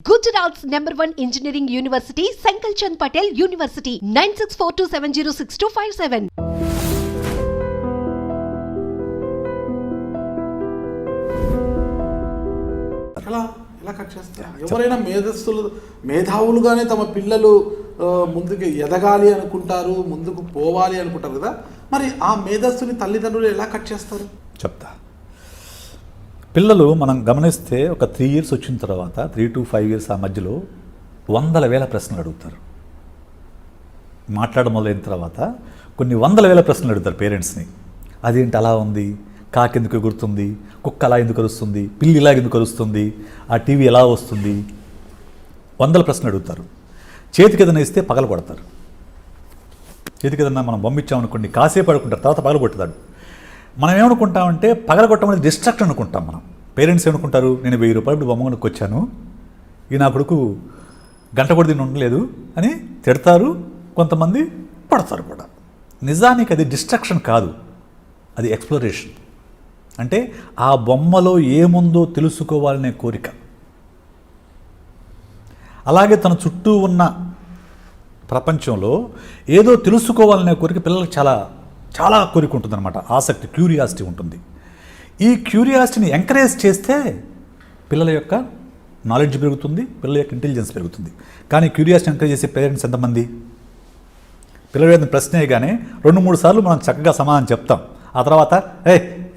Gujarat's #1 engineering university, Sankal Chand Patel University, 9642706257. ఎలా cut చేస్తారు? ఎవరైనా మేధావులుగానే తమ పిల్లలు ముందుకు ఎదగాలి అనుకుంటారు, ముందుకు పోవాలి అనుకుంటారు కదా, మరి ఆ మేధస్సుని తల్లిదండ్రులు ఎలా కట్ చేస్తారు? చెప్తా. పిల్లలు మనం గమనిస్తే ఒక 3 years వచ్చిన తర్వాత 3 to 5 years ఆ మధ్యలో వందల వేల ప్రశ్నలు అడుగుతారు. మాట్లాడడం మొదలైన తర్వాత కొన్ని వందల వేల ప్రశ్నలు అడుగుతారు పేరెంట్స్ని. అదేంటి అలా ఉంది, కాకెందుకు ఎగురుతుంది, కుక్క అలా ఎందుకు అరుస్తుంది, పిల్లి ఇలా ఎందుకు అరుస్తుంది, ఆ టీవీ ఎలా వస్తుంది, వందల ప్రశ్నలు అడుగుతారు. చేతికి ఏదైనా ఇస్తే పగల కొడతారు. చేతికి ఏదైనా మనం బొమ్మిచ్చామనుకోండి, కాసేపు అడుకుంటారు, తర్వాత పగల కొట్టుతాడు. మనం ఏమనుకుంటామంటే పగలగొట్టడం అనేది డిస్ట్రాక్ట్ అనుకుంటాం. మనం పేరెంట్స్ ఏమనుకుంటారు, నేను 1000 రూపాయలు బొమ్మ కొనుక్కొచ్చాను, ఈ నా కొడుకు గంట కూడా దీన్ని ఉండలేదు అని తిడతారు, కొంతమంది పడతారు కూడా. నిజానికి అది డిస్ట్రాక్షన్ కాదు, అది ఎక్స్ప్లోరేషన్. అంటే ఆ బొమ్మలో ఏముందో తెలుసుకోవాలనే కోరిక. అలాగే తన చుట్టూ ఉన్న ప్రపంచంలో ఏదో తెలుసుకోవాలనే కోరిక పిల్లలకు చాలా చాలా కోరిక ఉంటుందన్నమాట. ఆసక్తి, క్యూరియాసిటీ ఉంటుంది. ఈ క్యూరియాసిటీని ఎంకరేజ్ చేస్తే పిల్లల యొక్క నాలెడ్జ్ పెరుగుతుంది, పిల్లల యొక్క ఇంటెలిజెన్స్ పెరుగుతుంది. కానీ క్యూరియాసిటీ ఎంకరేజ్ చేసే పేరెంట్స్ ఎంతమంది? పిల్లలు ఏదైనా ప్రశ్న వేయగానే 2-3 సార్లు మనం చక్కగా సమాధానం చెప్తాం. ఆ తర్వాత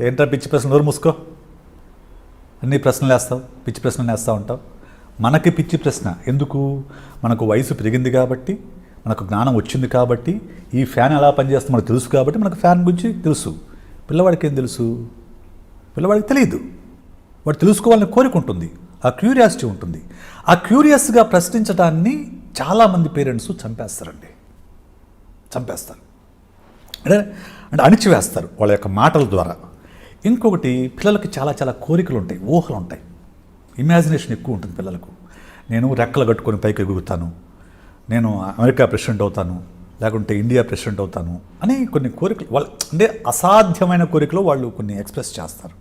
ఏంటో పిచ్చి ప్రశ్నలు, నోరు మూసుకో, అన్ని ప్రశ్నలు వేస్తావు, పిచ్చి ప్రశ్నలు వేస్తూ ఉంటావు. మనకి పిచ్చి ప్రశ్న ఎందుకు? మనకు వయసు పెరిగింది కాబట్టి, మనకు జ్ఞానం వచ్చింది కాబట్టి, ఈ ఫ్యాన్ ఎలా పనిచేస్తుందో మనకు తెలుసు కాబట్టి మనకు ఫ్యాన్ గురించి తెలుసు. పిల్లవాడికి ఏం తెలుసు? పిల్లవాడికి తెలియదు. వాడు తెలుసుకోవాలని కోరిక ఉంటుంది, ఆ క్యూరియాసిటీ ఉంటుంది. ఆ క్యూరియస్గా ప్రశ్నించడాన్ని చాలామంది పేరెంట్స్ చంపేస్తారు. అంటే అణిచివేస్తారు వాళ్ళ యొక్క మాటల ద్వారా. ఇంకొకటి, పిల్లలకి చాలా చాలా కోరికలు ఉంటాయి, ఊహలు ఉంటాయి, ఇమాజినేషన్ ఎక్కువ ఉంటుంది పిల్లలకు. నేను రెక్కలు కట్టుకొని పైకి ఎగురుతాను, నేను అమెరికా ప్రెసిడెంట్ అవుతాను, లేకుంటే ఇండియా ప్రెసిడెంట్ అవుతాను అని కొన్ని కోరికలు వాళ్ళు, అంటే అసాధ్యమైన కోరికలు వాళ్ళు కొన్ని ఎక్స్ప్రెస్ చేస్తారు.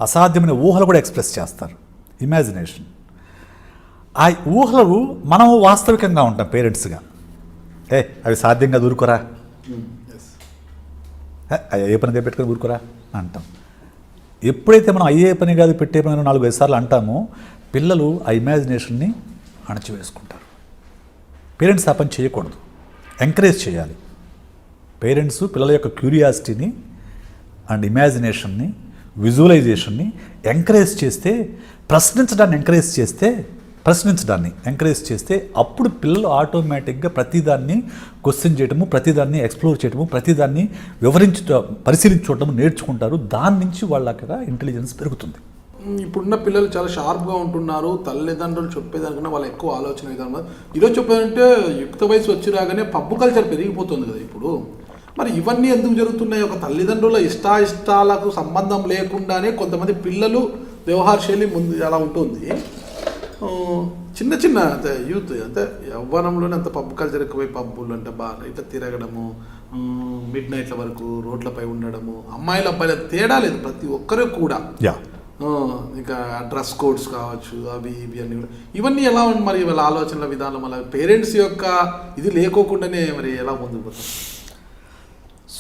అసాధ్యమైన ఊహలు కూడా ఎక్స్ప్రెస్ చేస్తారు, ఇమాజినేషన్. ఆ ఊహలు మనం వాస్తవికంగా ఉంటాం పేరెంట్స్గా. అవి సాధ్యంగా దూరుకోరా, ఏ పని పెట్టుకొని ఊరుకోరా అంటాం. ఎప్పుడైతే మనం అయ్యే పని కాదు పెట్టే పని 4-5 సార్లు అంటామో పిల్లలు ఆ ఇమాజినేషన్ని అణచివేసుకుంటారు. పేరెంట్స్ ఆ పని చేయకూడదు, ఎంకరేజ్ చేయాలి. పేరెంట్స్ పిల్లల యొక్క క్యూరియాసిటీని అండ్ ఇమాజినేషన్ని, విజువలైజేషన్ని ఎంకరేజ్ చేస్తే, ప్రశ్నించడాన్ని ఎంకరేజ్ చేస్తే అప్పుడు పిల్లలు ఆటోమేటిక్గా ప్రతిదాన్ని క్వశ్చన్ చేయటము, ప్రతిదాన్ని ఎక్స్ప్లోర్ చేయటము, ప్రతిదాన్ని పరిశీలించటము నేర్చుకుంటారు. దాని నుంచి వాళ్ళకి ఇంటెలిజెన్స్ పెరుగుతుంది. ఇప్పుడున్న పిల్లలు చాలా షార్ప్గా ఉంటున్నారు. తల్లిదండ్రులు చెప్పేదానికన్నా వాళ్ళ ఎక్కువ ఆలోచన విధానం. ఈరోజు చెప్పారంటే యుక్త వయసు వచ్చి రాగానే పబ్బు కల్చర్ పెరిగిపోతుంది కదా ఇప్పుడు. మరి ఇవన్నీ ఎందుకు జరుగుతున్నాయి? ఒక తల్లిదండ్రుల ఇష్టాలకు సంబంధం లేకుండానే కొంతమంది పిల్లలు వ్యవహార శైలి ముందు అలా ఉంటుంది. చిన్న అంతే యూత్, అంతే యవ్వనంలోనే అంత పబ్బు కల్చర్ ఎక్కువై, పబ్బులు అంటే బాగా ఇట్లా తిరగడము, మిడ్ నైట్ల వరకు రోడ్లపై ఉండడము, అమ్మాయిలు అబ్బాయిల తేడా లేదు, ప్రతి ఒక్కరూ కూడా. ఇంకా డ్రెస్ కోడ్స్ కావచ్చు, అవి ఇవి అన్నీ కూడా. ఇవన్నీ ఎలా ఉంది మరి వాళ్ళ ఆలోచనల విధానం? అలా పేరెంట్స్ యొక్క ఇది లేకోకుండానే మరి ఎలా ముందుకు పోతారు?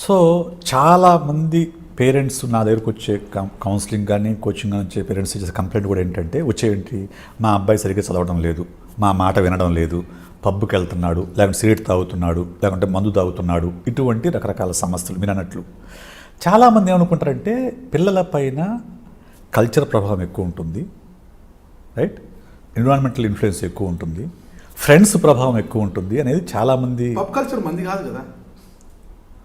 సో చాలామంది పేరెంట్స్ నా దగ్గరకు వచ్చే కౌన్సిలింగ్ కానీ కోచింగ్ కానీ వచ్చే పేరెంట్స్ చేసే కంప్లైంట్ కూడా ఏంటంటే, వచ్చేంటి, మా అబ్బాయి సరిగ్గా చదవడం లేదు, మా మాట వినడం లేదు, పబ్కి వెళ్తున్నాడు, లేకుంటే సిగరెట్ తాగుతున్నాడు, లేకుంటే మందు తాగుతున్నాడు, ఇటువంటి రకరకాల సమస్యలు మీరు అన్నట్లు. చాలామంది ఏమనుకుంటారంటే పిల్లల పైన కల్చర్ ప్రభావం ఎక్కువ ఉంటుంది, రైట్, ఎన్విరాన్మెంటల్ ఇన్ఫ్లుయెన్స్ ఎక్కువ ఉంటుంది, ఫ్రెండ్స్ ప్రభావం ఎక్కువ ఉంటుంది అనేది చాలామంది. పబ్ కల్చర్ మంది కాదు కదా,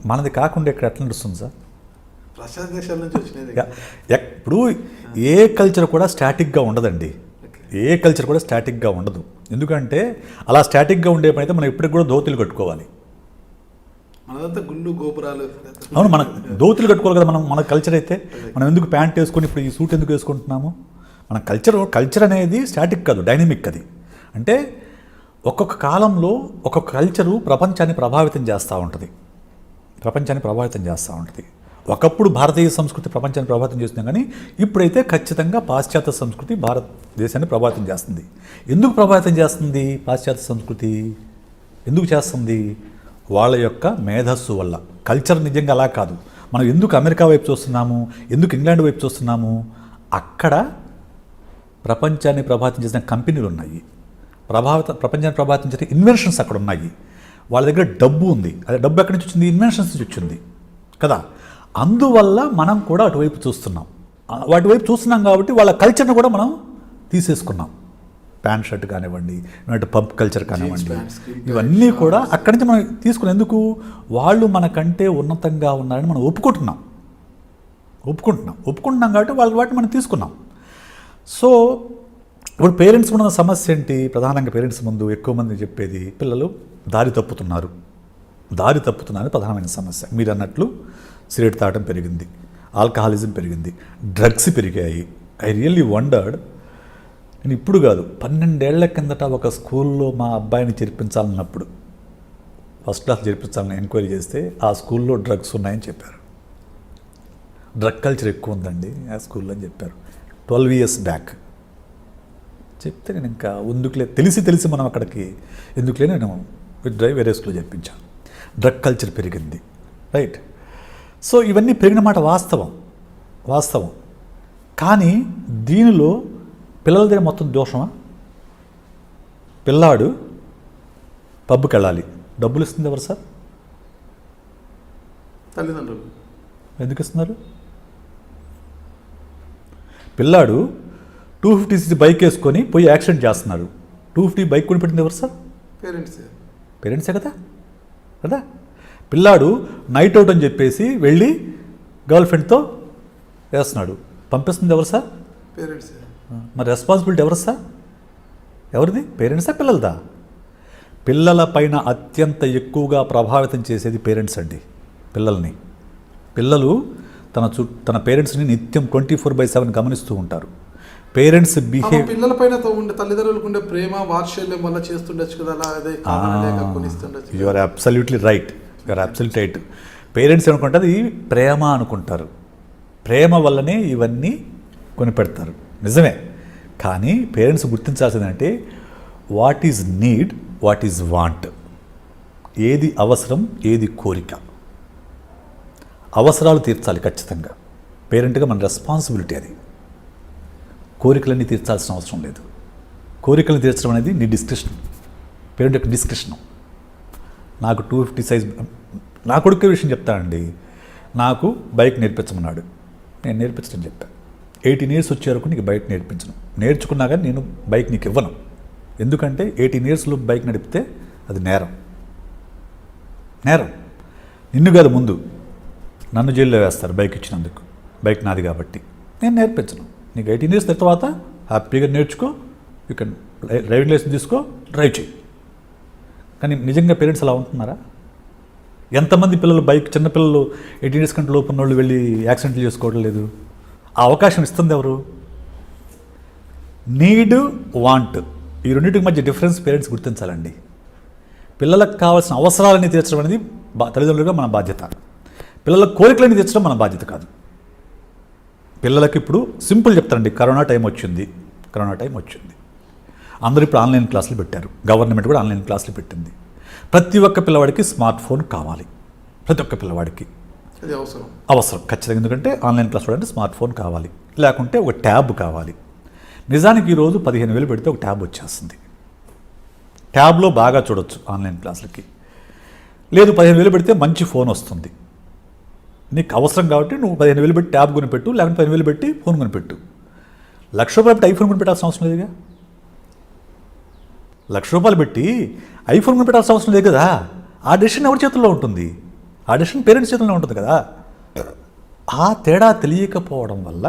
మనది కాకుండా ఇక్కడ ఎట్లా నడుస్తుంది సార్? ప్రశాంత్ దేశాల నుంచి వచ్చినది. ఇప్పుడు ఏ కల్చర్ కూడా స్టాటిక్గా ఉండదండి, ఏ కల్చర్ కూడా స్టాటిక్గా ఉండదు. ఎందుకంటే అలా స్టాటిక్గా ఉండే పని అయితే మనం ఇప్పటికి కూడా ధోతులు కట్టుకోవాలి. మనదంతా గుండు గోపురాలు. అవును, మన ధోతులు కట్టుకోవాలి కదా మన కల్చర్ అయితే. మనం ఎందుకు ప్యాంట్ వేసుకొని ఇప్పుడు ఈ సూట్ ఎందుకు వేసుకుంటున్నాము? మన కల్చర్ అనేది స్టాటిక్ కాదు, డైనమిక్. అది అంటే ఒక్కొక్క కాలంలో ఒక్కొక్క కల్చరు ప్రపంచాన్ని ప్రభావితం చేస్తూ ఉంటుంది. ఒకప్పుడు భారతీయ సంస్కృతి ప్రపంచాన్ని ప్రభావితం చేస్తుంది, కానీ ఇప్పుడైతే ఖచ్చితంగా పాశ్చాత్య సంస్కృతి భారతదేశాన్ని ప్రభావితం చేస్తుంది. ఎందుకు ప్రభావితం చేస్తుంది పాశ్చాత్య సంస్కృతి? ఎందుకు చేస్తుంది? వాళ్ళ యొక్క మేధస్సు వల్ల. కల్చర్ నిజంగా అలా కాదు. మనం ఎందుకు అమెరికా వైపు చూస్తున్నాము, ఎందుకు ఇంగ్లాండ్ వైపు చూస్తున్నాము? అక్కడ ప్రపంచాన్ని ప్రభావితం చేసిన కంపెనీలు ఉన్నాయి, ప్రపంచాన్ని ప్రభావితం చేసిన ఇన్వెన్షన్స్ అక్కడ ఉన్నాయి. వాళ్ళ దగ్గర డబ్బు ఉంది. అదే డబ్బు ఎక్కడి నుంచి వచ్చింది? ఇన్వెన్షన్స్ నుంచి వచ్చింది కదా. అందువల్ల మనం కూడా అటువైపు చూస్తున్నాం. వాటివైపు చూస్తున్నాం కాబట్టి వాళ్ళ కల్చర్ని కూడా మనం తీసేసుకున్నాం. ప్యాంట్ షర్ట్ కానివ్వండి, పబ్ కల్చర్ కానివ్వండి, ఇవన్నీ కూడా అక్కడి నుంచి మనం తీసుకున్నాం. ఎందుకు? వాళ్ళు మనకంటే ఉన్నతంగా ఉన్నారని మనం ఒప్పుకుంటున్నాం కాబట్టి వాటిని మనం తీసుకున్నాం. సో ఇప్పుడు పేరెంట్స్ ఉన్న సమస్య ఏంటి? ప్రధానంగా పేరెంట్స్ ముందు ఎక్కువ మంది చెప్పేది పిల్లలు దారి తప్పుతున్నారు ప్రధానమైన సమస్య. మీరు అన్నట్లు సిగరెట్ తాగడం పెరిగింది, ఆల్కహాలిజం పెరిగింది, డ్రగ్స్ పెరిగాయి. I really wondered. నేను ఇప్పుడు కాదు, 12 ఏళ్ల కిందట ఒక స్కూల్లో మా అబ్బాయిని చేర్పించాలన్నప్పుడు, ఫస్ట్ క్లాస్ చేర్పించాలని ఎంక్వైరీ చేస్తే ఆ స్కూల్లో డ్రగ్స్ ఉన్నాయని చెప్పారు. డ్రగ్ కల్చర్ ఎక్కువ ఉందండి ఆ స్కూల్లో అని చెప్పారు. 12 years బ్యాక్ చెప్తే నేను ఇంకా ఎందుకులే, తెలిసి మనం అక్కడికి ఎందుకులే నేను డ్రైవ్ వేరే స్కూల్లో చెప్పించాను. డ్రగ్ కల్చర్ పెరిగింది, రైట్. సో ఇవన్నీ పెరిగిన మాట వాస్తవం. కానీ దీనిలో పిల్లలదే మొత్తం దోషమా? పిల్లాడు పబ్కి వెళ్ళాలి, డబ్బులు ఇస్తుంది ఎవరు సార్? తల్లిదండ్రులు. ఎందుకు ఇస్తున్నారు? పిల్లాడు 250cc బైక్ వేసుకొని పోయి యాక్సిడెంట్ చేస్తున్నారు. 250 బైక్ కొని పెట్టింది ఎవరు సార్? పేరెంట్సే కదా. పిల్లాడు నైట్ అవుట్ అని చెప్పేసి వెళ్ళి గర్ల్ ఫ్రెండ్తో వేస్తున్నాడు, పంపిస్తుంది ఎవరు సార్? పేరెంట్సే. మరి రెస్పాన్సిబిలిటీ ఎవరు సార్? ఎవరిది? పేరెంట్సా పిల్లలదా? పిల్లల పైన అత్యంత ఎక్కువగా ప్రభావితం చేసేది పేరెంట్స్ అండి. పిల్లలు తన పేరెంట్స్ని నిత్యం 24/7 గమనిస్తూ ఉంటారు. పేరెంట్స్ బిహేవ్ పిల్లల పైన తల్లిదండ్రులకు ఉండే ప్రేమ వాత్సల్యం వల్ల చేస్తుండొచ్చు కదా. You are absolutely right. Parents అనుకుంటే అది ప్రేమ అనుకుంటారు. ప్రేమ వల్లనే ఇవన్నీ కొనిపెడతారు, నిజమే. కానీ పేరెంట్స్ గుర్తించాల్సిందంటే what is need, what is want. ఏది అవసరం, ఏది కోరిక. అవసరాలు తీర్చాలి ఖచ్చితంగా. పేరెంట్గా మన రెస్పాన్సిబిలిటీ అది. కోరికలన్నీ తీర్చాల్సిన అవసరం లేదు. కోరికలను తీర్చడం అనేది నీ డిస్క్రిప్షన్, పేరెంట్ యొక్క డిస్క్రిప్షన్. నాకు 250 సైజ్, నా కొడుకు విషయం చెప్తానండి. నాకు బైక్ నేర్పించమన్నాడు, నేను నేర్పించడం చెప్పాను. 18 years వచ్చే వరకు నీకు బైక్ నేర్పించను, నేర్చుకున్నా కానీ నేను బైక్ నీకు ఇవ్వను. ఎందుకంటే 18 yearsలో బైక్ నడిపితే అది నేరం. నిన్ను కాదు, ముందు నన్ను జైల్లో వేస్తారు బైక్ ఇచ్చినందుకు. బైక్ నాది కాబట్టి నేను నేర్పించను. నీకు 18 years తర్వాత హ్యాపీగా నేర్చుకో, యూ కెన్ డ్రైవింగ్ లైసెన్స్ తీసుకో, డ్రైవ్ చేయి. కానీ నిజంగా పేరెంట్స్ అలా ఉంటున్నారా? ఎంతమంది పిల్లలు చిన్నపిల్లలు 18 years కంటే లోపు ఉన్న వాళ్ళు వెళ్ళి యాక్సిడెంట్లు చేసుకోవడం లేదు? ఆ అవకాశం ఇస్తుంది ఎవరు? నీడ్, వాంట్, ఈ రెండింటికి మధ్య డిఫరెన్స్ పేరెంట్స్ గుర్తించాలండి. పిల్లలకు కావాల్సిన అవసరాలన్నీ తీర్చడం అనేది తల్లిదండ్రులుగా మన బాధ్యత. పిల్లల కోరికలన్నీ తీర్చడం మన బాధ్యత కాదు. పిల్లలకి ఇప్పుడు సింపుల్ చెప్తారండి, కరోనా టైం వచ్చింది. అందరూ ఇప్పుడు ఆన్లైన్ క్లాసులు పెట్టారు. గవర్నమెంట్ కూడా ఆన్లైన్ క్లాసులు పెట్టింది. ప్రతి ఒక్క పిల్లవాడికి స్మార్ట్ ఫోన్ కావాలి. ప్రతి ఒక్క పిల్లవాడికి అవసరం ఖచ్చితంగా. ఎందుకంటే ఆన్లైన్ క్లాస్ చూడండి, స్మార్ట్ ఫోన్ కావాలి, లేకుంటే ఒక ట్యాబ్ కావాలి. నిజానికి ఈరోజు 15,000 పెడితే ఒక ట్యాబ్ వచ్చేస్తుంది. ట్యాబ్లో బాగా చూడొచ్చు ఆన్లైన్ క్లాసులకి. లేదు 15,000 పెడితే మంచి ఫోన్ వస్తుంది. నీకు అవసరం కాబట్టి నువ్వు 15,000 పెట్టి ట్యాబ్ కొనిపెట్టు, లేకుంటే 15,000 పెట్టి ఫోన్ కొనిపెట్టు. ₹1,00,000 పెట్టి ఐఫోన్ కొనిపెట్టాల్సిన అవసరం లేదుగా. ₹1,00,000 పెట్టి ఐఫోన్ కొనిపెట్టాల్సిన అవసరం లేదు కదా. ఆ డెసిషన్ ఎవరి చేతుల్లో ఉంటుంది? ఆ డెసిషన్ పేరెంట్స్ చేతుల్లో ఉంటుంది కదా. ఆ తేడా తెలియకపోవడం వల్ల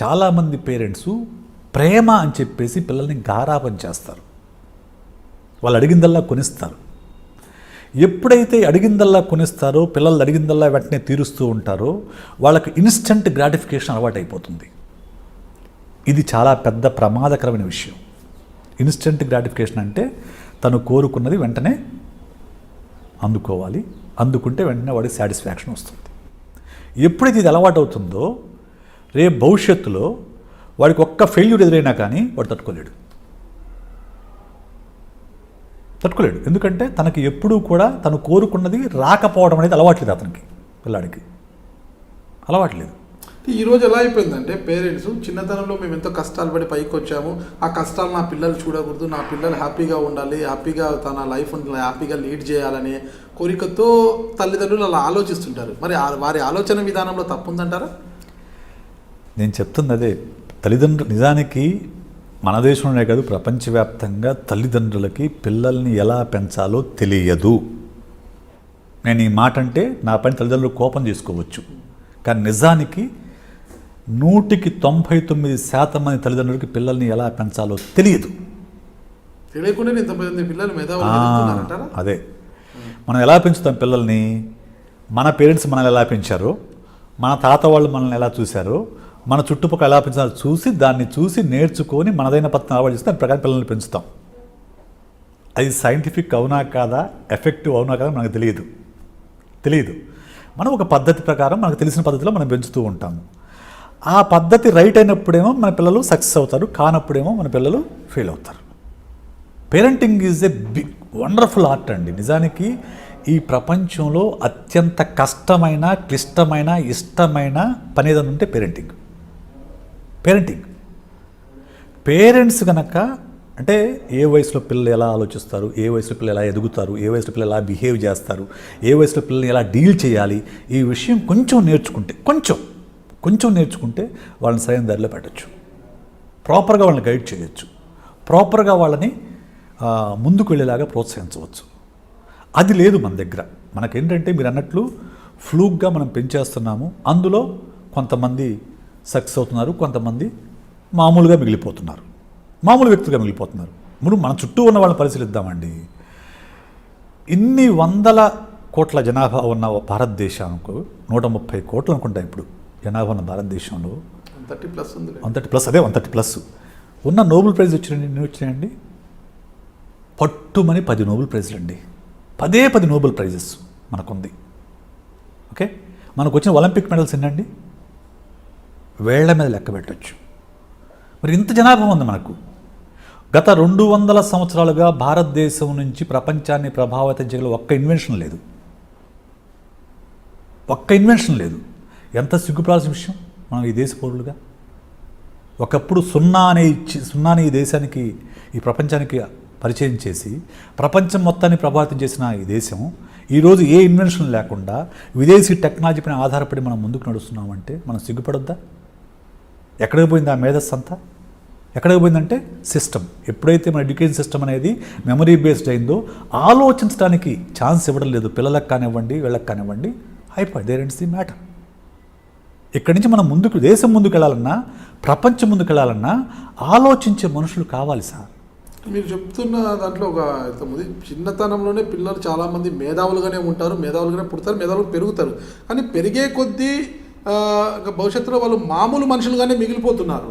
చాలామంది పేరెంట్స్ ప్రేమ అని చెప్పేసి పిల్లల్ని గారాబం చేస్తారు. వాళ్ళు అడిగిందల్లా కొనిస్తారు. ఎప్పుడైతే అడిగిందల్లా కొనిస్తారో, పిల్లలు అడిగిందల్లా వెంటనే తీరుస్తూ ఉంటారో, వాళ్ళకి ఇన్స్టంట్ గ్రాటిఫికేషన్ అలవాటు అయిపోతుంది. ఇది చాలా పెద్ద ప్రమాదకరమైన విషయం. ఇన్స్టంట్ గ్రాటిఫికేషన్ అంటే తను కోరుకున్నది వెంటనే అందుకోవాలి, అందుకుంటే వెంటనే వాడికి సాటిస్ఫాక్షన్ వస్తుంది. ఎప్పుడైతే ఇది అలవాటు అవుతుందో రేపు భవిష్యత్తులో వాడికి ఒక్క ఫెయిల్యూర్ ఎదురైనా కానీ వాడు తట్టుకోలేడు. ఎందుకంటే తనకి ఎప్పుడూ కూడా తను కోరుకున్నది రాకపోవడం అనేది అలవాట్లేదు, అతనికి పిల్లాడికి అలవాట్లేదు. ఈరోజు ఎలా అయిపోయిందంటే పేరెంట్స్ చిన్నతనంలో మేము ఎంతో కష్టాలు పడి పైకి వచ్చాము, ఆ కష్టాలు నా పిల్లలు చూడకూడదు, నా పిల్లలు హ్యాపీగా ఉండాలి, హ్యాపీగా తన లైఫ్ హ్యాపీగా లీడ్ చేయాలనే కోరికతో తల్లిదండ్రులు అలా ఆలోచిస్తుంటారు. మరి వారి ఆలోచన విధానంలో తప్పు ఉందంటారా? నేను చెప్తుంది అదే. తల్లిదండ్రులు నిజానికి మన దేశంలోనే కాదు ప్రపంచవ్యాప్తంగా తల్లిదండ్రులకి పిల్లల్ని ఎలా పెంచాలో తెలియదు. నేను ఈ మాట అంటే నా పైన తల్లిదండ్రులు కోపం చేసుకోవచ్చు, కానీ నిజానికి 99% మంది తల్లిదండ్రులకి పిల్లల్ని ఎలా పెంచాలో తెలియదు. తెలియకుండా ఇంతమంది పిల్లలు అదే మనం ఎలా పెంచుతాం పిల్లల్ని? మన పేరెంట్స్ మనల్ని ఎలా పెంచారో, మన తాత వాళ్ళు మనల్ని ఎలా చూశారో, మన చుట్టుపక్కల ఎలా పెంచాలో దాన్ని చూసి నేర్చుకొని మనదైన పద్ధతిని అలవాటు దాని ప్రకారం పిల్లల్ని పెంచుతాం. అది సైంటిఫిక్ అవునా కాదా, ఎఫెక్టివ్ అవునా కాదా మనకు తెలియదు. మనం ఒక పద్ధతి ప్రకారం మనకు తెలిసిన పద్ధతిలో మనం పెంచుతూ ఉంటాము. ఆ పద్ధతి రైట్ అయినప్పుడేమో మన పిల్లలు సక్సెస్ అవుతారు, కానప్పుడేమో మన పిల్లలు ఫెయిల్ అవుతారు. Parenting is a big wonderful art అండి. నిజానికి ఈ ప్రపంచంలో అత్యంత కష్టమైన, క్లిష్టమైన, ఇష్టమైన పని ఏదైనా ఉంటే పేరెంట్స్ కనుక అంటే ఏ వయసులో పిల్లలు ఎలా ఆలోచిస్తారు, ఏ వయసులో పిల్లలు ఎలా ఎదుగుతారు, ఏ వయసులో పిల్లలు ఎలా బిహేవ్ చేస్తారు, ఏ వయసులో పిల్లల్ని ఎలా డీల్ చేయాలి, ఈ విషయం కొంచెం నేర్చుకుంటే వాళ్ళని సరైన దారిలో పెట్టచ్చు, ప్రాపర్గా వాళ్ళని గైడ్ చేయొచ్చు, ప్రాపర్గా వాళ్ళని ముందుకు వెళ్ళేలాగా ప్రోత్సహించవచ్చు. అది లేదు మన దగ్గర. మనకేంటంటే మీరు అన్నట్లు ఫ్లూక్గా మనం పెంచేస్తున్నాము. అందులో కొంతమంది సక్సెస్ అవుతున్నారు, కొంతమంది మామూలు వ్యక్తులుగా మిగిలిపోతున్నారు. ఇప్పుడు మన చుట్టూ ఉన్న వాళ్ళని పరిశీలిద్దామండి. ఇన్ని 100 కోట్ల జనాభా ఉన్న భారతదేశానికి 130 కోట్లు అనుకుంటా ఇప్పుడు జనాభా ఉన్న భారతదేశంలో 130+ ఉన్న నోబెల్ ప్రైజ్ వచ్చినాయండి పట్టుమని 10 నోబెల్ ప్రైజ్లు అండి. 10 నోబెల్ ప్రైజెస్ మనకుంది. ఓకే, మనకు వచ్చిన ఒలింపిక్ మెడల్స్ ఎన్నండి? వేళ్ల మీద లెక్క పెట్టచ్చు. మరి ఇంత జనాభా ఉంది మనకు. గత 200 సంవత్సరాలుగా భారతదేశం నుంచి ప్రపంచాన్ని ప్రభావితం చేయగల ఒక్క ఇన్వెన్షన్ లేదు. ఎంత సిగ్గుపడాల్సిన విషయం మనం ఈ దేశ పౌరులుగా. ఒకప్పుడు సున్నాని ఈ దేశానికి, ఈ ప్రపంచానికి పరిచయం చేసి ప్రపంచం మొత్తాన్ని ప్రభావితం చేసిన ఈ దేశం ఈరోజు ఏ ఇన్వెన్షన్ లేకుండా విదేశీ టెక్నాలజీ పైన ఆధారపడి మనం ముందుకు నడుస్తున్నామంటే మనం సిగ్గుపడొద్దా? ఎక్కడికి పోయింది ఆ మేధస్సు అంతా? ఎక్కడికి పోయిందంటే సిస్టమ్. ఎప్పుడైతే మన ఎడ్యుకేషన్ సిస్టమ్ అనేది మెమరీ బేస్డ్ అయిందో ఆలోచించడానికి ఛాన్స్ ఇవ్వడం లేదు. పిల్లలకు కానివ్వండి, వీళ్ళకి కానివ్వండి, అయిపోయి దేర్ ఎండ్స్ ది మ్యాటర్. ఇక్కడి నుంచి మనం దేశం ముందుకు వెళ్ళాలన్నా, ప్రపంచం ముందుకు వెళ్ళాలన్నా ఆలోచించే మనుషులు కావాలి సార్. మీరు చెప్తున్న దాంట్లో ఒక ఇంతమంది చిన్నతనంలోనే పిల్లలు చాలామంది మేధావులుగానే ఉంటారు, మేధావులుగానే పుడతారు, మేధావులు పెరుగుతారు. కానీ పెరిగే కొద్దీ భవిష్యత్తులో వాళ్ళు మామూలు మనుషులుగానే మిగిలిపోతున్నారు.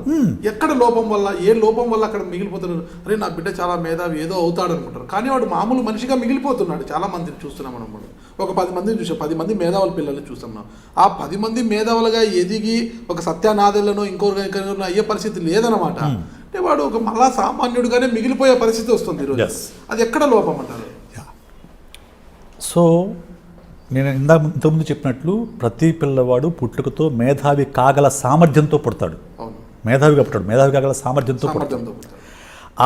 ఎక్కడ లోపం వల్ల, ఏ లోపం వల్ల అక్కడ మిగిలిపోతున్నారు? అరే నా బిడ్డ చాలా మేధావి ఏదో అవుతాడు అనుకుంటారు, కానీ వాడు మామూలు మనిషిగా మిగిలిపోతున్నాడు. చాలా మందిని చూస్తున్నాం మనం. ఒక 10 మందిని చూసాం, 10 మంది మేధావుల పిల్లల్ని చూస్తున్నాం. ఆ 10 మంది మేధావులుగా ఎదిగి ఒక సత్యానాథులను ఇంకొకరు అయ్యే పరిస్థితి లేదనమాట. అంటే వాడు ఒక మళ్ళా సామాన్యుడిగానే మిగిలిపోయే పరిస్థితి వస్తుంది ఈరోజు. అది ఎక్కడ లోపం అంటారు? సో నేను ఇంతకుముందు చెప్పినట్లు ప్రతి పిల్లవాడు పుట్టుకతో మేధావి కాగల సామర్థ్యంతో పుడతాడు. మేధావిగా పుట్టాడు, మేధావి కాగల సామర్థ్యంతో పుడతాడు.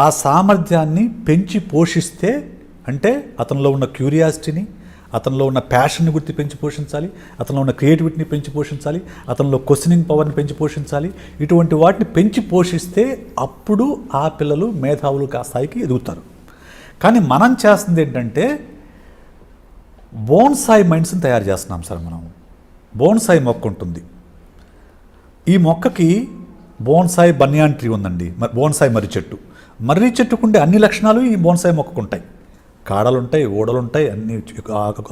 ఆ సామర్థ్యాన్ని పెంచి పోషిస్తే, అంటే అతనిలో ఉన్న క్యూరియాసిటీని, అతనిలో ఉన్న ప్యాషన్ని గుర్తి పెంచి పోషించాలి, అతనిలో ఉన్న క్రియేటివిటీని పెంచి పోషించాలి, అతనిలో క్వశ్చనింగ్ పవర్ని పెంచి పోషించాలి. ఇటువంటి వాటిని పెంచి పోషిస్తే అప్పుడు ఆ పిల్లలు మేధావులు స్థాయికి ఎదుగుతారు. కానీ మనం చేస్తుంది ఏంటంటే బోన్సాయి మైండ్స్ని తయారు చేస్తున్నాం సార్. మనం బోన్సాయి మొక్క ఉంటుంది. ఈ మొక్కకి బోన్సాయి బనియాన్ ట్రీ ఉందండి, బోన్సాయి మర్రి చెట్టుకుండే అన్ని లక్షణాలు ఈ బోన్సాయి మొక్కకు ఉంటాయి. కాడలుంటాయి, ఓడలుంటాయి, అన్ని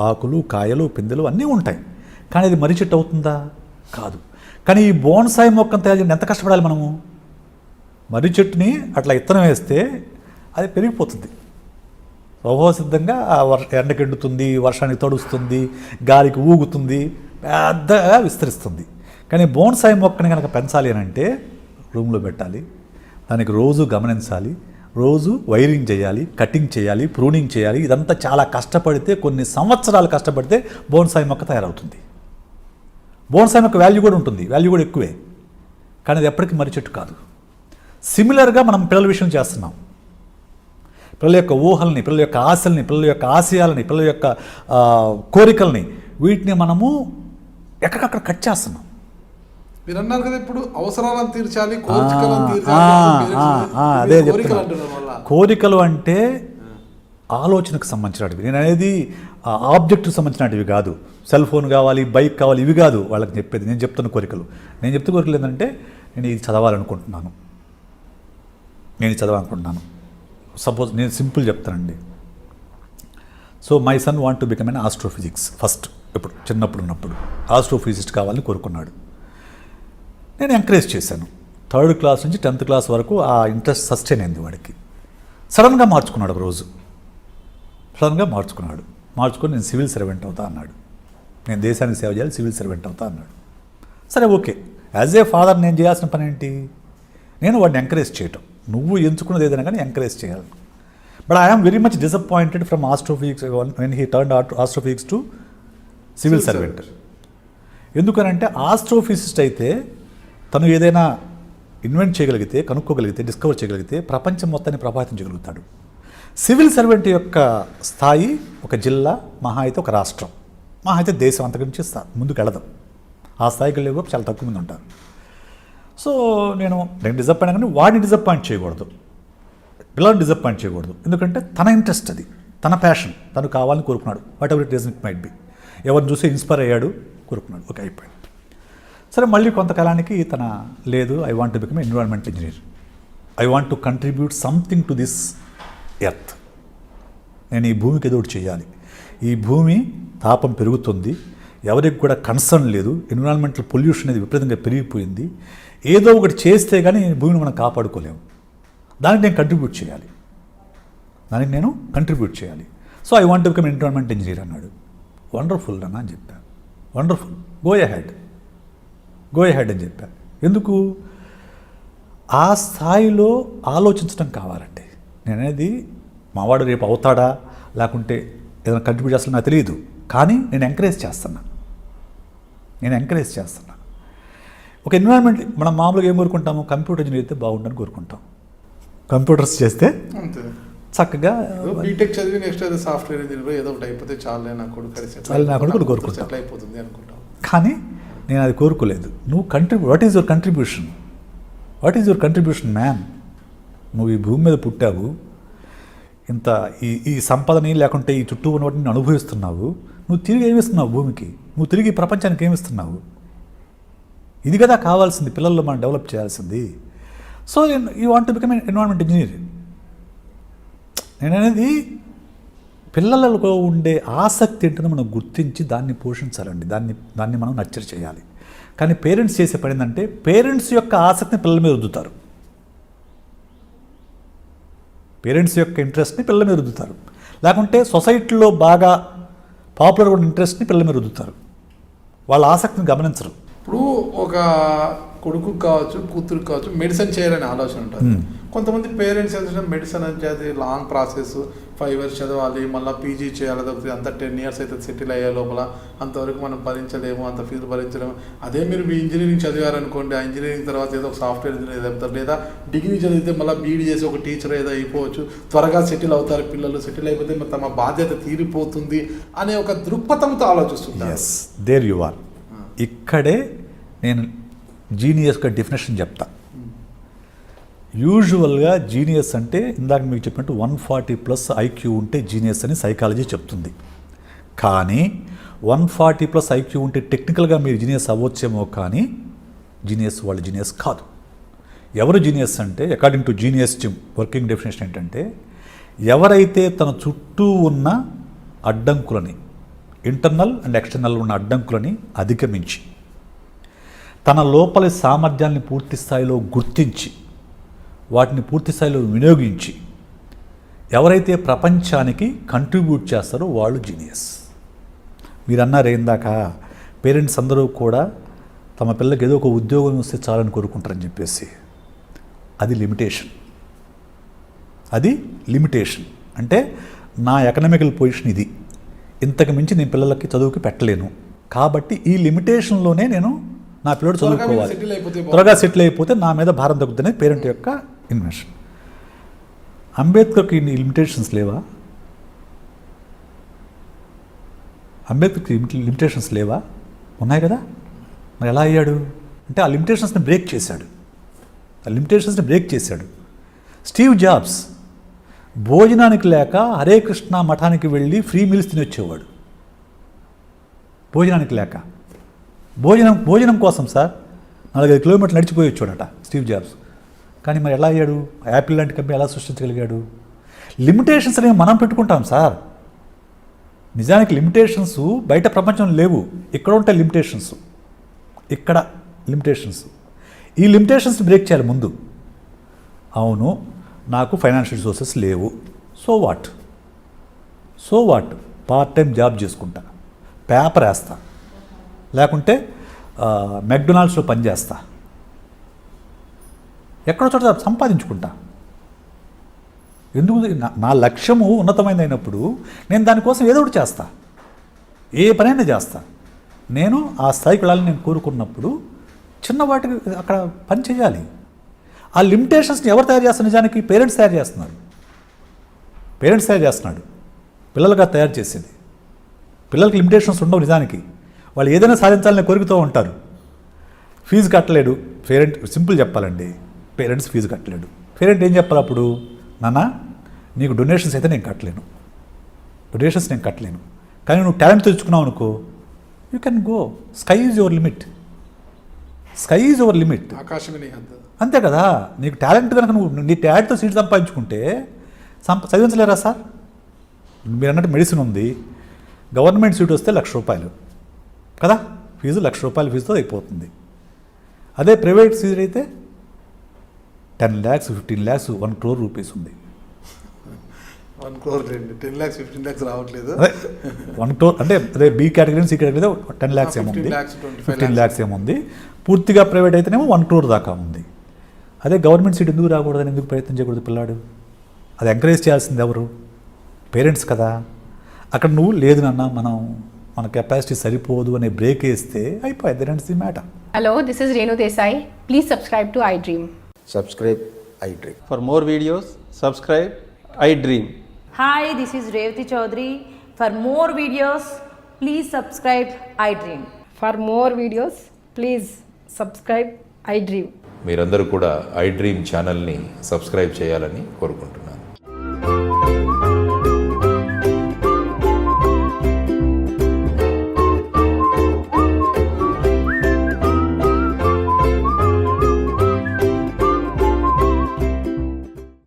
ఆకులు, కాయలు, పిందెలు అన్నీ ఉంటాయి. కానీ అది మర్రి చెట్టు అవుతుందా? కాదు. కానీ ఈ బోన్సాయి మొక్కను తయారు చేయడానికి ఎంత కష్టపడాలి మనము? మర్రి చెట్టుని అట్లా ఇత్తనం వేస్తే అది పెరిగిపోతుంది. స్వభావ సిద్ధంగా ఎండకెండుతుంది, వర్షానికి తడుస్తుంది, గాలికి ఊగుతుంది, పెద్దగా విస్తరిస్తుంది. కానీ బోన్సాయి మొక్కని కనుక పెంచాలి అని అంటే రూమ్లో పెట్టాలి, దానికి రోజు గమనించాలి, రోజు వైరింగ్ చేయాలి, కటింగ్ చేయాలి, ప్రూనింగ్ చేయాలి. ఇదంతా చాలా కష్టపడితే, కొన్ని సంవత్సరాలు కష్టపడితే బోన్సాయి మొక్క తయారవుతుంది. బోన్సాయి మొక్క వాల్యూ కూడా ఉంటుంది, వాల్యూ కూడా ఎక్కువే, కానీ అది ఎప్పటికీ మర్రి చెట్టు కాదు. సిమిలర్గా మనం పిల్లల విషయం చేస్తున్నాం. పిల్లల యొక్క ఊహల్ని, పిల్లల యొక్క ఆశల్ని, పిల్లల యొక్క ఆశయాలని, పిల్లల యొక్క కోరికల్ని, వీటిని మనము ఎక్కడికక్కడ కట్ చేస్తున్నాం. మీరు అన్నారు కదా ఇప్పుడు అవసరాలను తీర్చాలి, కోరికలను తీర్చాలి. అదే చెప్తున్నా. కోరికలు అంటే ఆలోచనకు సంబంధించినవి. నేను అనేది ఆబ్జెక్ట్కి సంబంధించినవి కాదు. సెల్ ఫోన్ కావాలి, బైక్ కావాలి, ఇవి కాదు వాళ్ళకి చెప్పేది. నేను చెప్తున్న కోరికలు కోరికలు ఏంటంటే నేను ఇది చదవాలనుకుంటున్నాను, నేను ఇది చదవాలనుకుంటున్నాను. సపోజ్ నేను సింపుల్ చెప్తానండి. So my son want to become an astrophysics. First ఇప్పుడు చిన్నప్పుడు ఉన్నప్పుడు ఆస్ట్రోఫిజిస్ట్ కావాలని కోరుకున్నాడు. నేను ఎంకరేజ్ చేశాను. 3rd క్లాస్ నుంచి 10th క్లాస్ వరకు ఆ ఇంట్రెస్ట్ సస్టైన్ అయింది వాడికి. సడన్గా మార్చుకున్నాడు. ఒక రోజు సడన్గా మార్చుకొని నేను సివిల్ సర్వెంట్ అవుతా అన్నాడు. నేను దేశానికి సేవ చేయాలి, సివిల్ సర్వెంట్ అవుతా అన్నాడు. సరే ఓకే, యాజ్ ఏ ఫాదర్ నేను చేయాల్సిన పని ఏంటి? నేను వాడిని ఎంకరేజ్ చేయటం. నువ్వు ఎంచుకున్నది ఏదైనా కానీ ఎంకరేజ్ చేయాలి. But I'm very much disappointed from astrophysics when he turned astrophysics to civil servant. ఎందుకనంటే ఆస్ట్రోఫిజిస్ట్ అయితే తను ఏదైనా ఇన్వెంట్ చేయగలిగితే, కనుక్కోగలిగితే, డిస్కవర్ చేయగలిగితే ప్రపంచం మొత్తాన్ని ప్రభావితం చేయగలుగుతాడు. సివిల్ సర్వెంట్ యొక్క స్థాయి ఒక జిల్లా, మహా అయితే ఒక రాష్ట్రం, మహా అయితే దేశం, అంతకు మించి ముందుకు వెళ్ళదాం. ఆ స్థాయికి వెళ్ళే కూడా చాలా తక్కువ మంది ఉంటారు. సో నేను డిసప్పాయింట్, కానీ వాడిని డిసప్పాయింట్ చేయకూడదు, పిల్లల్ని డిసప్పాయింట్ చేయకూడదు. ఎందుకంటే తన ఇంట్రెస్ట్ అది, తన ప్యాషన్, తను కావాలని కోరుకున్నాడు. What ever it is it might be. ఎవరిని చూసి ఇన్స్పైర్ అయ్యాడు, కోరుకున్నాడు, ఓకే అయిపోయింది. సరే మళ్ళీ కొంతకాలానికి తన లేదు, I want to become environmental engineer, I want to contribute something to this earth. నేను ఈ భూమికి ఏదో ఒకటి చేయాలి. ఈ భూమి తాపం పెరుగుతుంది, ఎవరికి కూడా కన్సర్న్ లేదు, ఎన్విరాన్మెంటల్ పొల్యూషన్ అనేది విపరీతంగా పెరిగిపోయింది. ఏదో ఒకటి చేస్తే కానీ భూమిని మనం కాపాడుకోలేము. దానికి నేను కంట్రిబ్యూట్ చేయాలి. So I want to become environmental engineer అన్నాడు. వండర్ఫుల్ అన్న అని చెప్పాను. వండర్ఫుల్, గో ఎహెడ్ అని చెప్పాను. ఎందుకు? ఆ స్థాయిలో ఆలోచించడం కావాలండి. నేను అనేది మావాడు రేపు అవుతాడా లేకుంటే ఏదైనా కంట్రిబ్యూట్ చేస్తున్నా నాకు తెలియదు, కానీ నేను ఎంకరేజ్ చేస్తున్నా. ఒక ఎన్విరాన్మెంట్ మనం మామూలుగా ఏం కోరుకుంటాము? కంప్యూటర్ ఇంజనీర్ అయితే బాగుండని కోరుకుంటాం. కంప్యూటర్స్ చేస్తే చక్కగా బీటెక్ చదివి నెక్స్ట్ ఏదో సాఫ్ట్వేర్ ఇంజనీర్ ఏదో ఒకటి అయిపోతే చాలే నా కొడుకు కోరుకుంటాం, అయిపోతుంది అనుకుంటాం. కానీ నేను అది కోరుకోలేదు. నువ్వు what is your contribution man? నువ్వు ఈ భూమి మీద పుట్టావు, ఇంత ఈ సంపదని లేకుంటే ఈ చుట్టూ ఉన్న వాటిని అనుభవిస్తున్నావు. నువ్వు తిరిగి ఏమిస్తున్నావు భూమికి? నువ్వు తిరిగి ప్రపంచానికి ఏమిస్తున్నావు? ఇది కదా కావాల్సింది, పిల్లల్లో మనం డెవలప్ చేయాల్సింది. So you want to become environment engineer. నేను అనేది పిల్లలలో ఉండే ఆసక్తి ఏంటో మనం గుర్తించి దాన్ని పోషించాలండి, దాన్ని మనం నర్చర్ చేయాలి. కానీ పేరెంట్స్ చేసే పని ఏంటంటే పేరెంట్స్ యొక్క ఆసక్తిని పిల్లల మీద రుద్దుతారు, పేరెంట్స్ యొక్క ఇంట్రెస్ట్ని పిల్లల మీద రుద్దుతారు, లేకుంటే సొసైటీలో బాగా పాపులర్ ఉన్న ఇంట్రెస్ట్ని పిల్లల మీద రుద్దుతారు. వాళ్ళ ఆసక్తిని గమనించరు. ఇప్పుడు ఒక కొడుకు కావచ్చు, కూతురు కావచ్చు, మెడిసిన్ చేయాలని ఆలోచన ఉంటుంది. కొంతమంది పేరెంట్స్ ఏంటంటే మెడిసిన్ అనేది లాంగ్ ప్రాసెస్, 5 years చదవాలి, మళ్ళీ పీజీ చేయాలి, అంత 10 years అయితే సెటిల్ అయ్యే లోపల అంతవరకు మనం భరించలేము, అంత ఫీజు భరించలేము. అదే మీరు మీ ఇంజనీరింగ్ చదివారనుకోండి, ఆ ఇంజనీరింగ్ తర్వాత ఏదో ఒక సాఫ్ట్వేర్ ఇంజనీర్ అవుతారు, లేదా డిగ్రీ చదివితే మళ్ళీ బీఈడీ చేసి ఒక టీచర్ ఏదో అయిపోవచ్చు, త్వరగా సెటిల్ అవుతారు పిల్లలు, సెటిల్ అయిపోతే తమ బాధ్యత తీరిపోతుంది అనే ఒక దృక్పథంతో ఆలోచిస్తుంటారు. Yes, there you are. ఇక్కడే నేను జీనియస్గా డెఫినేషన్ చెప్తా. యూజువల్గా జీనియస్ అంటే ఇందాక మీకు చెప్పినట్టు 140+ IQ ఉంటే జీనియస్ అని సైకాలజీ చెప్తుంది. కానీ 140+ IQ ఉంటే టెక్నికల్గా మీరు జీనియస్ అవ్వచ్చేమో, కానీ వాళ్ళు జీనియస్ కాదు. ఎవరు జీనియస్ అంటే according to genius working definition ఏంటంటే ఎవరైతే తన చుట్టూ ఉన్న అడ్డంకులని, ఇంటర్నల్ అండ్ ఎక్స్టర్నల్ ఉన్న అడ్డంకులని అధిగమించి తన లోపలి సామర్థ్యాన్ని పూర్తి స్థాయిలో గుర్తించి వాటిని పూర్తి స్థాయిలో వినియోగించి ఎవరైతే ప్రపంచానికి కంట్రిబ్యూట్ చేస్తారో వాళ్ళు జీనియస్. మీరు అన్నారు ఏందాక పేరెంట్స్ అందరూ కూడా తమ పిల్లలకి ఏదో ఒక ఉద్యోగం వస్తే చాలని కోరుకుంటారని చెప్పేసి. అది లిమిటేషన్. అది లిమిటేషన్ అంటే నా ఎకనామికల్ పొజిషన్ ఇది, ఇంతకు మించి నేను పిల్లలకి చదువుకి పెట్టలేను, కాబట్టి ఈ లిమిటేషన్లోనే నేను నా పిల్లడు చదువుకోవాలి, త్వరగా సెటిల్ అయిపోతే నా మీద భారం తగ్గుతుందనే పేరెంట్ యొక్క ఇన్వెన్షన్. అంబేద్కర్కి ఇన్ని లిమిటేషన్స్ లేవా? అంబేద్కర్కి లిమిటేషన్స్ లేవా? ఉన్నాయి కదా. మరి ఎలా అయ్యాడు అంటే ఆ లిమిటేషన్స్ని బ్రేక్ చేశాడు. స్టీవ్ జాబ్స్ భోజనానికి లేక హరే కృష్ణ మఠానికి వెళ్ళి ఫ్రీ మీల్స్ తిని వచ్చేవాడు. భోజనానికి లేక భోజనం కోసం సార్ 4-5 కిలోమీటర్లు నడిచిపోయి వచ్చాడట స్టీవ్ జాబ్స్. కానీ మరి ఎలా అయ్యాడు? యాపిల్ లాంటి కంపెనీ ఎలా సృష్టించగలిగాడు? లిమిటేషన్స్ అనేవి మనం పెట్టుకుంటాం సార్. నిజానికి లిమిటేషన్స్ బయట ప్రపంచంలో లేవు, ఇక్కడ ఉంటాయి లిమిటేషన్స్. ఇక్కడ లిమిటేషన్స్, ఈ లిమిటేషన్స్ బ్రేక్ చేయాలి ముందు. అవును, నాకు ఫైనాన్షియల్ రిసోర్సెస్ లేవు, so what part time job చేసుకుంటా, పేపర్ వేస్తా, లేకుంటే మెక్డొనాల్డ్స్లో పనిచేస్తా, ఎక్కడో చోట సంపాదించుకుంటా. ఎందుకు? నా లక్ష్యము ఉన్నతమైనప్పుడు నేను దానికోసం ఏదో ఒకటి చేస్తా, ఏ పనైనా చేస్తా. నేను ఆ స్థాయికి వెళ్ళాలని నేను కోరుకున్నప్పుడు చిన్న వాటికి అక్కడ పని చేయాలి. ఆ లిమిటేషన్స్ని ఎవరు తయారు చేస్తారు? నిజానికి పేరెంట్స్ తయారు చేస్తున్నాడు. పిల్లలుగా తయారు చేసేది. పిల్లలకి లిమిటేషన్స్ ఉండవు నిజానికి. వాళ్ళు ఏదైనా సాధించాలని కోరుకుతూ ఉంటారు. ఫీజు కట్టలేడు పేరెంట్, సింపుల్ చెప్పాలండి, పేరెంట్స్ ఫీజు కట్టలేడు. పేరెంట్ ఏం చెప్పాలి అప్పుడు? నాన్న నీకు డొనేషన్స్ అయితే నేను కట్టలేను, కానీ నువ్వు టాలెంట్ తెచ్చుకున్నావు అనుకో, you can go, sky is your limit. అంతే కదా. నీకు టాలెంట్ కనుక నువ్వు నీ టాలెంట్తో సీట్ సంపాదించుకుంటే చదివించలేరా సార్? మీరు అన్నట్టు మెడిసిన్ ఉంది, గవర్నమెంట్ సీట్ వస్తే ₹1,00,000 కదా ఫీజు, ₹1,00,000 ఫీజుతో అయిపోతుంది. అదే ప్రైవేట్ సీట్ అయితే 10 lakhs, 15 lakhs, 1 crore రూపీస్ ఉంది. 1 crore 10 lakhs, 15 lakhs రావట్లేదు. 1 crore అంటే అదే B category, C category 10 lakhs ఏముంది, 15 lakhs ఏముంది. పూర్తిగా ప్రైవేట్ అయితేనేమో 1 crore దాకా ఉంది. అదే గవర్నమెంట్ సీట్ ఎందుకు రాకూడదని, ఎందుకు ప్రయత్నం చేయకూడదు పిల్లాడు? అది ఎంకరేజ్ చేయాల్సింది ఎవరు? పేరెంట్స్ కదా. అక్కడ నువ్వు లేదు నాన్న మన కెపాసిటీ సరిపోదు అనే బ్రేక్ వేస్తే అయిపోయింది. Then it's the matter. Hello, this is Renu Desai. Please subscribe to iDream. Subscribe iDream. For more videos, subscribe iDream. Hi, this is Revati Chaudhary. For more videos, please subscribe iDream. For more videos, please subscribe iDream. మీరందరూ కూడా iDream ఛానల్ని subscribe చేయాలని కోరుకుంటున్నాను.